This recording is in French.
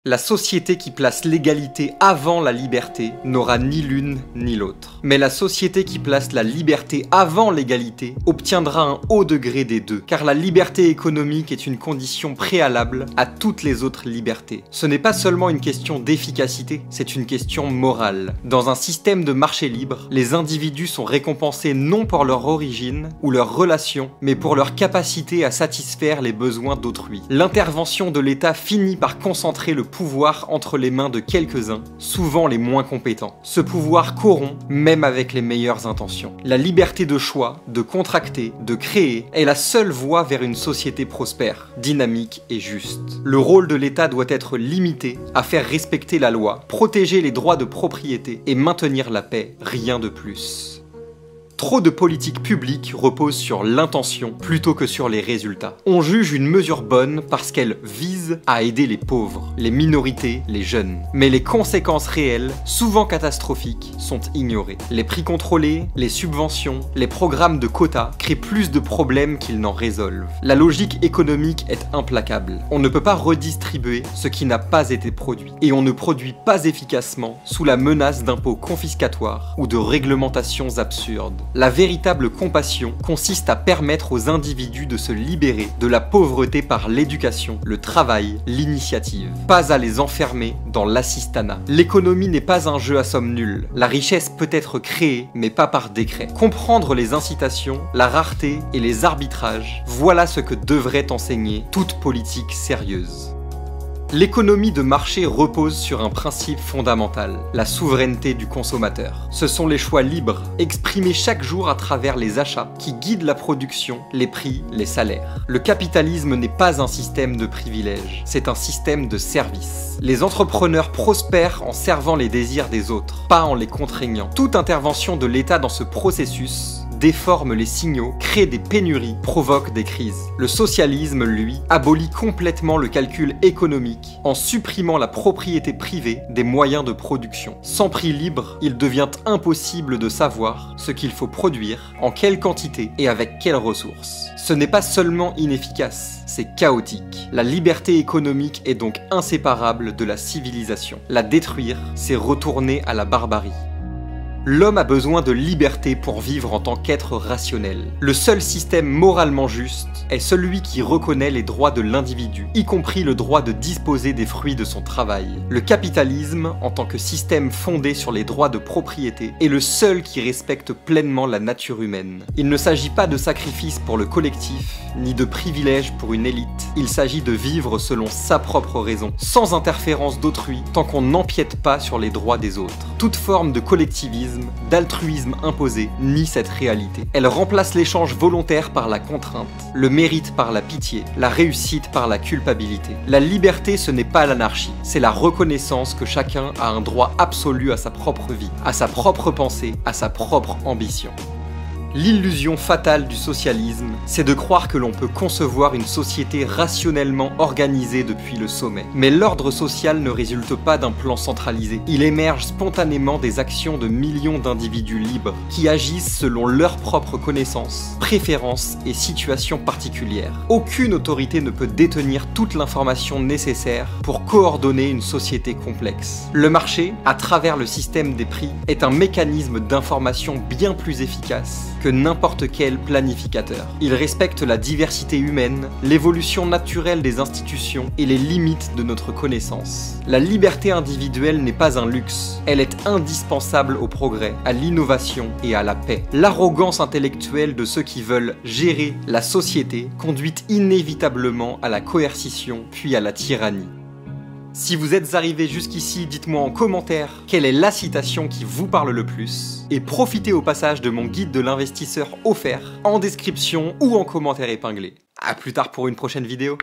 La société qui place l'égalité avant la liberté n'aura ni l'une ni l'autre. Mais la société qui place la liberté avant l'égalité obtiendra un haut degré des deux, car la liberté économique est une condition préalable à toutes les autres libertés. Ce n'est pas seulement une question d'efficacité, c'est une question morale. Dans un système de marché libre, les individus sont récompensés non pour leur origine ou leur relation, mais pour leur capacité à satisfaire les besoins d'autrui. L'intervention de l'État finit par concentrer le pouvoir entre les mains de quelques-uns, souvent les moins compétents. Ce pouvoir corrompt, même avec les meilleures intentions. La liberté de choix, de contracter, de créer, est la seule voie vers une société prospère, dynamique et juste. Le rôle de l'État doit être limité à faire respecter la loi, protéger les droits de propriété et maintenir la paix, rien de plus. Trop de politiques publiques reposent sur l'intention plutôt que sur les résultats. On juge une mesure bonne parce qu'elle vise à aider les pauvres, les minorités, les jeunes. Mais les conséquences réelles, souvent catastrophiques, sont ignorées. Les prix contrôlés, les subventions, les programmes de quotas créent plus de problèmes qu'ils n'en résolvent. La logique économique est implacable. On ne peut pas redistribuer ce qui n'a pas été produit. Et on ne produit pas efficacement sous la menace d'impôts confiscatoires ou de réglementations absurdes. La véritable compassion consiste à permettre aux individus de se libérer de la pauvreté par l'éducation, le travail, l'initiative, pas à les enfermer dans l'assistanat. L'économie n'est pas un jeu à somme nulle. La richesse peut être créée, mais pas par décret. Comprendre les incitations, la rareté et les arbitrages, voilà ce que devrait enseigner toute politique sérieuse. L'économie de marché repose sur un principe fondamental, la souveraineté du consommateur. Ce sont les choix libres, exprimés chaque jour à travers les achats, qui guident la production, les prix, les salaires. Le capitalisme n'est pas un système de privilèges, c'est un système de services. Les entrepreneurs prospèrent en servant les désirs des autres, pas en les contraignant. Toute intervention de l'État dans ce processus déforme les signaux, crée des pénuries, provoque des crises. Le socialisme, lui, abolit complètement le calcul économique en supprimant la propriété privée des moyens de production. Sans prix libre, il devient impossible de savoir ce qu'il faut produire, en quelle quantité et avec quelles ressources. Ce n'est pas seulement inefficace, c'est chaotique. La liberté économique est donc inséparable de la civilisation. La détruire, c'est retourner à la barbarie. L'homme a besoin de liberté pour vivre en tant qu'être rationnel. Le seul système moralement juste est celui qui reconnaît les droits de l'individu, y compris le droit de disposer des fruits de son travail. Le capitalisme, en tant que système fondé sur les droits de propriété, est le seul qui respecte pleinement la nature humaine. Il ne s'agit pas de sacrifice pour le collectif, ni de privilège pour une élite. Il s'agit de vivre selon sa propre raison, sans interférence d'autrui, tant qu'on n'empiète pas sur les droits des autres. Toute forme de collectivisme, d'altruisme imposé nie cette réalité. Elle remplace l'échange volontaire par la contrainte, le mérite par la pitié, la réussite par la culpabilité. La liberté, ce n'est pas l'anarchie, c'est la reconnaissance que chacun a un droit absolu à sa propre vie, à sa propre pensée, à sa propre ambition. L'illusion fatale du socialisme, c'est de croire que l'on peut concevoir une société rationnellement organisée depuis le sommet. Mais l'ordre social ne résulte pas d'un plan centralisé. Il émerge spontanément des actions de millions d'individus libres qui agissent selon leurs propres connaissances, préférences et situations particulières. Aucune autorité ne peut détenir toute l'information nécessaire pour coordonner une société complexe. Le marché, à travers le système des prix, est un mécanisme d'information bien plus efficace que n'importe quel planificateur. Il respecte la diversité humaine, l'évolution naturelle des institutions et les limites de notre connaissance. La liberté individuelle n'est pas un luxe, elle est indispensable au progrès, à l'innovation et à la paix. L'arrogance intellectuelle de ceux qui veulent gérer la société conduit inévitablement à la coercition puis à la tyrannie. Si vous êtes arrivé jusqu'ici, dites-moi en commentaire quelle est la citation qui vous parle le plus et profitez au passage de mon guide de l'investisseur offert en description ou en commentaire épinglé. A plus tard pour une prochaine vidéo.